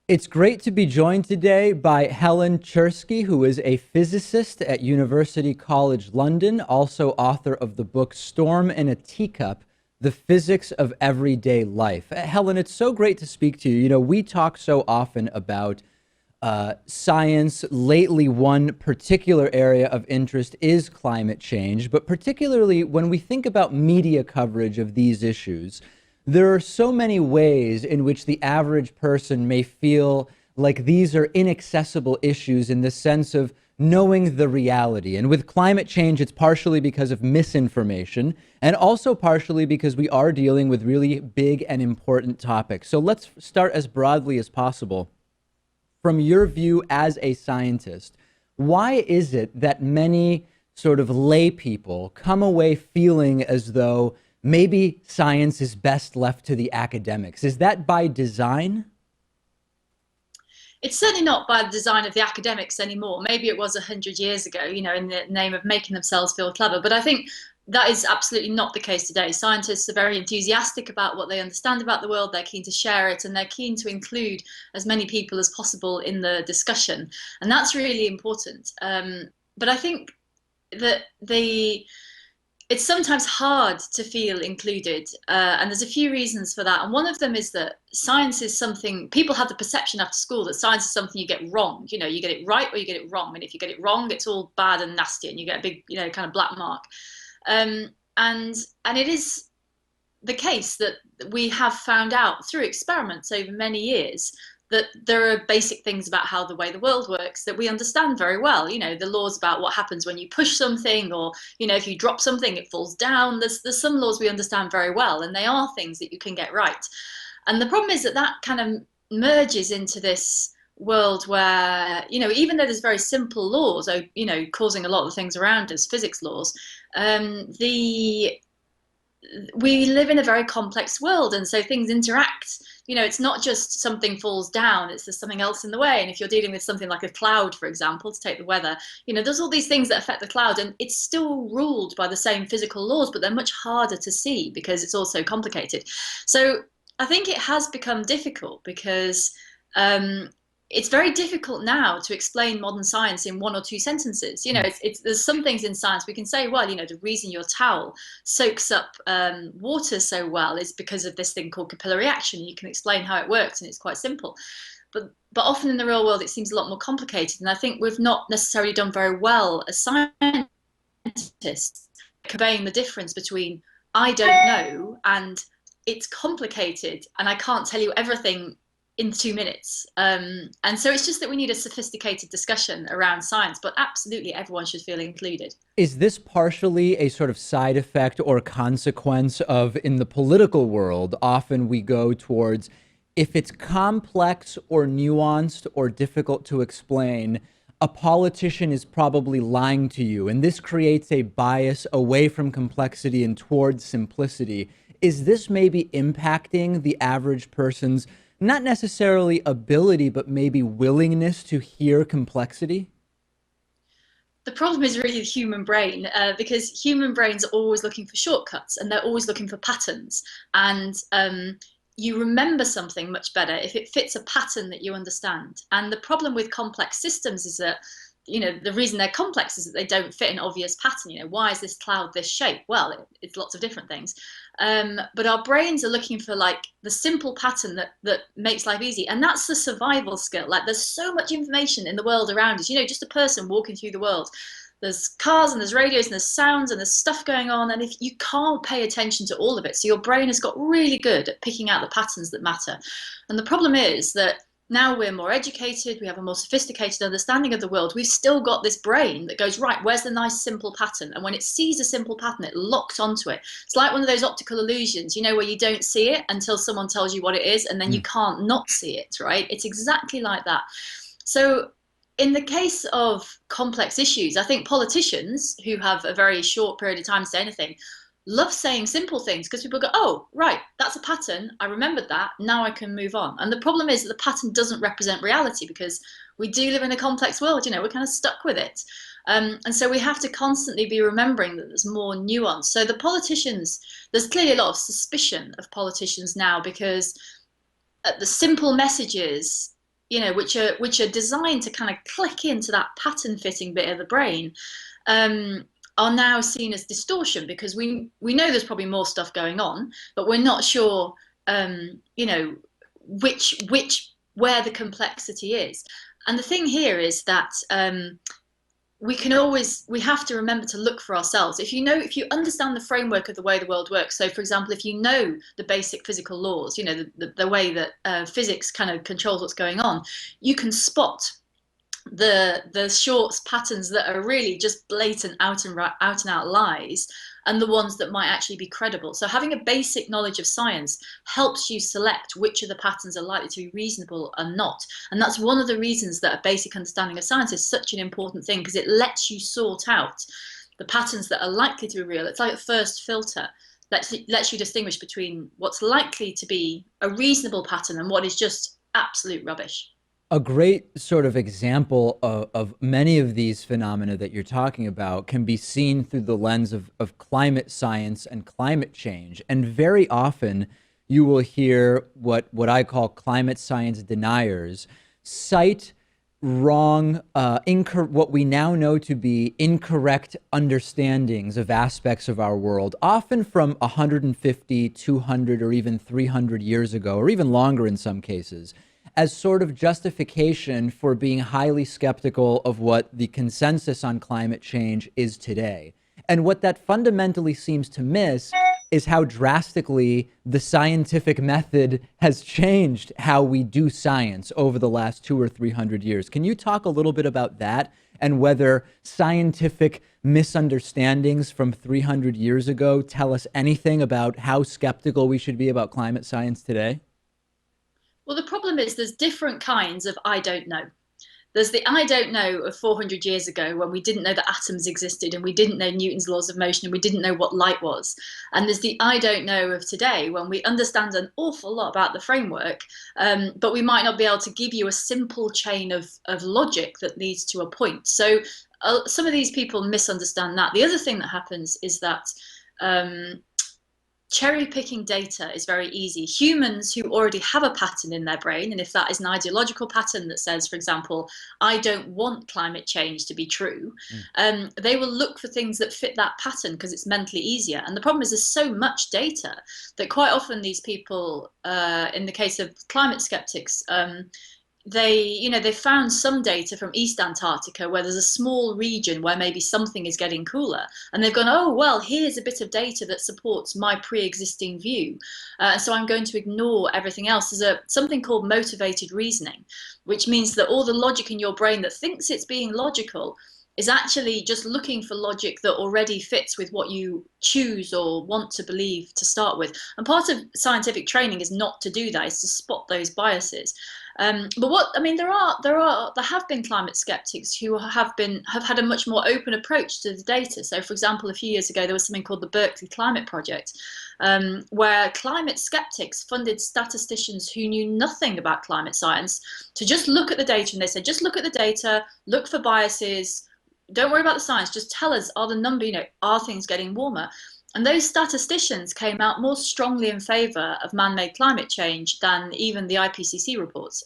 It's great to be joined today by Helen Czerski, who is a physicist at University College London, also author of the book Storm in a Teacup, The Physics of Everyday Life. Helen, it's so great to speak to you. You know, we talk so often about science. Lately, one particular area of interest is climate change, but particularly when we think about media coverage of these issues, there are so many ways in which the average person may feel like these are inaccessible issues in the sense of knowing the reality. And with climate change, it's partially because of misinformation and also partially because we are dealing with really big and important topics. So let's start as broadly as possible. From your view as a scientist, why is it that many sort of lay people come away feeling as though maybe science is best left to the academics? Is that by design? It's certainly not by the design of the academics anymore. Maybe it was 100 years ago, in the name of making themselves feel clever. But I think that is absolutely not the case today. Scientists are very enthusiastic about what they understand about the world. They're keen to share it, and they're keen to include as many people as possible in the discussion. And that's really important. But I think that it's sometimes hard to feel included, and there's a few reasons for that. And one of them is that science is something people have the perception after school that science is something you get wrong. You get it right or you get it wrong, and if you get it wrong, it's all bad and nasty, and you get a big, kind of black mark. And it is the case that we have found out through experiments over many years that there are basic things about how the way the world works that we understand very well. The laws about what happens when you push something, or if you drop something it falls down. There's some laws we understand very well, and they are things that you can get right. And the problem is that that kind of merges into this world where, even though there's very simple laws, causing a lot of the things around us, physics laws, the we live in a very complex world, and so things interact. It's not just something falls down, it's there's something else in the way. And if you're dealing with something like a cloud, for example, to take the weather, there's all these things that affect the cloud, and it's still ruled by the same physical laws, but they're much harder to see because it's all so complicated. So I think it has become difficult because it's very difficult now to explain modern science in one or two sentences. There's some things in science we can say, well, the reason your towel soaks up water so well is because of this thing called capillary action. You can explain how it works, and it's quite simple. But often in the real world, it seems a lot more complicated. And I think we've not necessarily done very well as scientists conveying the difference between I don't know and it's complicated and I can't tell you everything in 2 minutes. And so it's just that we need a sophisticated discussion around science, but absolutely everyone should feel included. Is this partially a sort of side effect or consequence of, in the political world, often we go towards if it's complex or nuanced or difficult to explain, a politician is probably lying to you, and this creates a bias away from complexity and towards simplicity. Is this maybe impacting the average person's not necessarily ability, but maybe willingness to hear complexity? The problem is really the human brain, because human brains are always looking for shortcuts, and they're always looking for patterns. And you remember something much better if it fits a pattern that you understand. And the problem with complex systems is that, the reason they're complex is that they don't fit an obvious pattern. Why is this cloud this shape? Well, it's lots of different things. But our brains are looking for like the simple pattern that makes life easy. And that's the survival skill. Like there's so much information in the world around us, just a person walking through the world. There's cars and there's radios and there's sounds and there's stuff going on. And if you can't pay attention to all of it, so your brain has got really good at picking out the patterns that matter. And the problem is that now we're more educated, we have a more sophisticated understanding of the world. We've still got this brain that goes, right, where's the nice simple pattern? And when it sees a simple pattern, it locks onto it. It's like one of those optical illusions, where you don't see it until someone tells you what it is, and then you can't not see it, right? It's exactly like that. So in the case of complex issues, I think politicians who have a very short period of time to say anything love saying simple things because people go, oh, right, that's a pattern. I remembered that. Now I can move on. And the problem is that the pattern doesn't represent reality because we do live in a complex world. We're kind of stuck with it. And so we have to constantly be remembering that there's more nuance. So the politicians, there's clearly a lot of suspicion of politicians now because the simple messages which are designed to kind of click into that pattern fitting bit of the brain, um, are now seen as distortion because we know there's probably more stuff going on, but we're not sure, which where the complexity is. And the thing here is that we have to remember to look for ourselves. If you understand the framework of the way the world works, so for example, if you know the basic physical laws, the way that physics kind of controls what's going on, you can spot the shorts patterns that are really just blatant out and out lies, and the ones that might actually be credible. So having a basic knowledge of science helps you select which of the patterns are likely to be reasonable and not. And that's one of the reasons that a basic understanding of science is such an important thing, because it lets you sort out the patterns that are likely to be real. It's like a first filter that lets you distinguish between what's likely to be a reasonable pattern and what is just absolute rubbish. A great sort of example of many of these phenomena that you're talking about can be seen through the lens of climate science and climate change. And very often you will hear what I call climate science deniers cite wrong, what we now know to be incorrect understandings of aspects of our world, often from 150, 200, or even 300 years ago, or even longer in some cases, as sort of justification for being highly skeptical of what the consensus on climate change is today. And what that fundamentally seems to miss is how drastically the scientific method has changed how we do science over the last 200 or 300 years. Can you talk a little bit about that and whether scientific misunderstandings from 300 years ago tell us anything about how skeptical we should be about climate science today? Well, the problem is there's different kinds of I don't know. There's the I don't know of 400 years ago when we didn't know that atoms existed and we didn't know Newton's laws of motion and we didn't know what light was. And there's the I don't know of today when we understand an awful lot about the framework, but we might not be able to give you a simple chain of logic that leads to a point. So some of these people misunderstand that. The other thing that happens is that cherry picking data is very easy. Humans who already have a pattern in their brain, and if that is an ideological pattern that says, for example, I don't want climate change to be true, they will look for things that fit that pattern because it's mentally easier. And the problem is there's so much data that quite often these people, in the case of climate skeptics, they found some data from East Antarctica where there's a small region where maybe something is getting cooler, and they've gone, oh well, here's a bit of data that supports my pre-existing view, so I'm going to ignore everything else. There's something called motivated reasoning, which means that all the logic in your brain that thinks it's being logical is actually just looking for logic that already fits with what you choose or want to believe to start with. And part of scientific training is not to do that, is to spot those biases. But there have been climate skeptics who have had a much more open approach to the data. So, for example, a few years ago, there was something called the Berkeley Climate Project, where climate skeptics funded statisticians who knew nothing about climate science to just look at the data. And they said, just look at the data, look for biases, don't worry about the science, just tell us, are things getting warmer? And those statisticians came out more strongly in favour of man-made climate change than even the IPCC reports.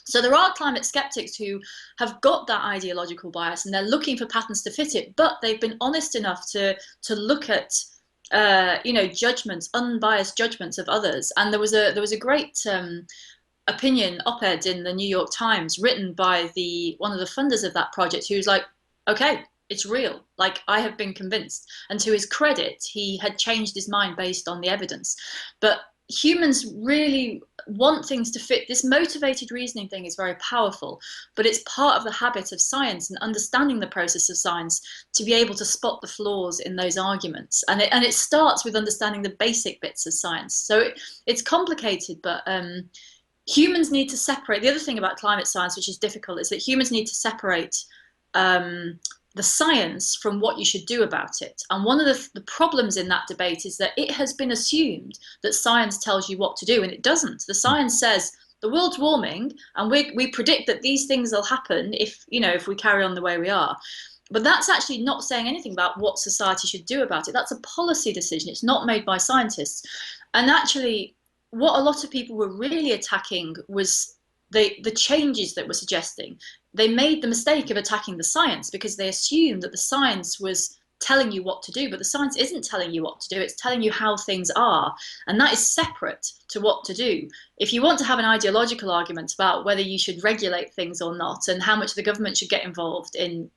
So there are climate skeptics who have got that ideological bias and they're looking for patterns to fit it, but they've been honest enough to look at judgments, unbiased judgments of others. And there was a great opinion op-ed in the New York Times written by one of the funders of that project, who was like, okay, it's real. Like, I have been convinced. And to his credit, he had changed his mind based on the evidence. But humans really want things to fit. This motivated reasoning thing is very powerful, but it's part of the habit of science and understanding the process of science to be able to spot the flaws in those arguments. And it starts with understanding the basic bits of science. So it's complicated, but humans need to separate. The other thing about climate science, which is difficult, is that humans need to separate the science from what you should do about it. And one of the problems in that debate is that it has been assumed that science tells you what to do, and it doesn't. The science says the world's warming, and we predict that these things will happen if we carry on the way we are. But that's actually not saying anything about what society should do about it. That's a policy decision. It's not made by scientists. And actually, what a lot of people were really attacking was the changes that we're suggesting, they made the mistake of attacking the science because they assumed that the science was telling you what to do, but the science isn't telling you what to do, it's telling you how things are, and that is separate to what to do. If you want to have an ideological argument about whether you should regulate things or not and how much the government should get involved in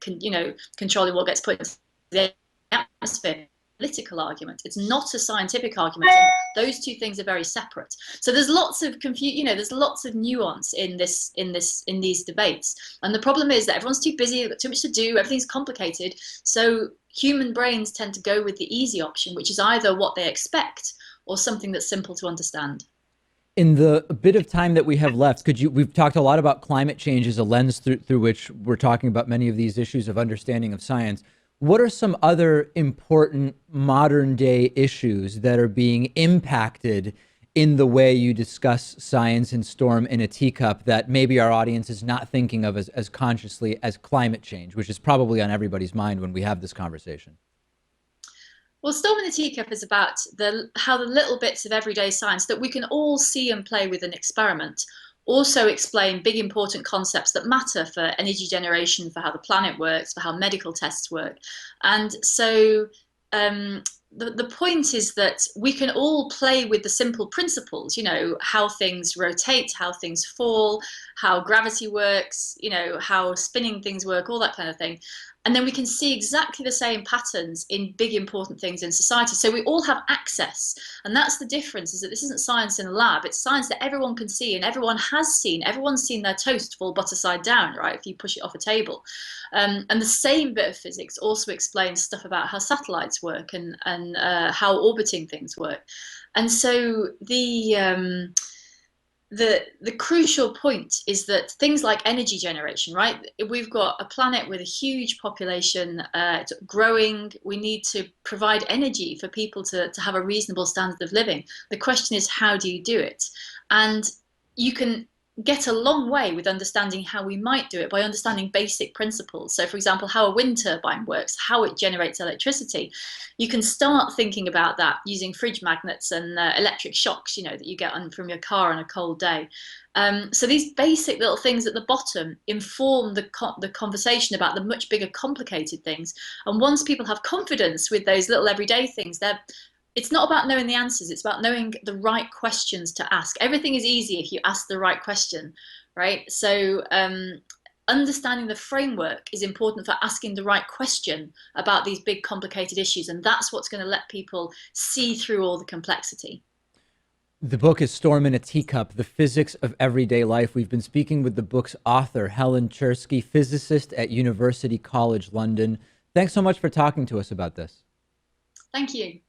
controlling what gets put into the atmosphere, political argument. It's not a scientific argument. And those two things are very separate. So there's lots of there's lots of nuance in these debates. And the problem is that everyone's too busy, they've got too much to do, everything's complicated. So human brains tend to go with the easy option, which is either what they expect or something that's simple to understand. In the bit of time that we have left, we've talked a lot about climate change as a lens through which we're talking about many of these issues of understanding of science. What are some other important modern day issues that are being impacted in the way you discuss science in Storm in a Teacup that maybe our audience is not thinking of as consciously as climate change, which is probably on everybody's mind when we have this conversation? Well, Storm in the Teacup is about how the little bits of everyday science that we can all see and play with and experiment also explain big important concepts that matter for energy generation, for how the planet works, for how medical tests work. And so the point is that we can all play with the simple principles, how things rotate, how things fall, how gravity works, how spinning things work, all that kind of thing. And then we can see exactly the same patterns in big important things in society. So we all have access. And that's the difference, is that this isn't science in a lab. It's science that everyone can see and everyone has seen. Everyone's seen their toast fall butter side down, right, if you push it off a table. And the same bit of physics also explains stuff about how satellites work and how orbiting things work. And so the crucial point is that things like energy generation, right? We've got a planet with a huge population, growing. We need to provide energy for people to have a reasonable standard of living. The question is, how do you do it? And you can get a long way with understanding how we might do it by understanding basic principles. So, for example, how a wind turbine works, how it generates electricity. You can start thinking about that using fridge magnets and electric shocks, that you get from your car on a cold day. So these basic little things at the bottom inform the conversation about the much bigger, complicated things. And once people have confidence with those little everyday things, it's not about knowing the answers, it's about knowing the right questions to ask. Everything is easy if you ask the right question, right? So understanding the framework is important for asking the right question about these big complicated issues, and that's what's going to let people see through all the complexity. The book is Storm in a Teacup, The Physics of Everyday Life. We've been speaking with the book's author, Helen Czerski, physicist at University College London. Thanks so much for talking to us about this. Thank you.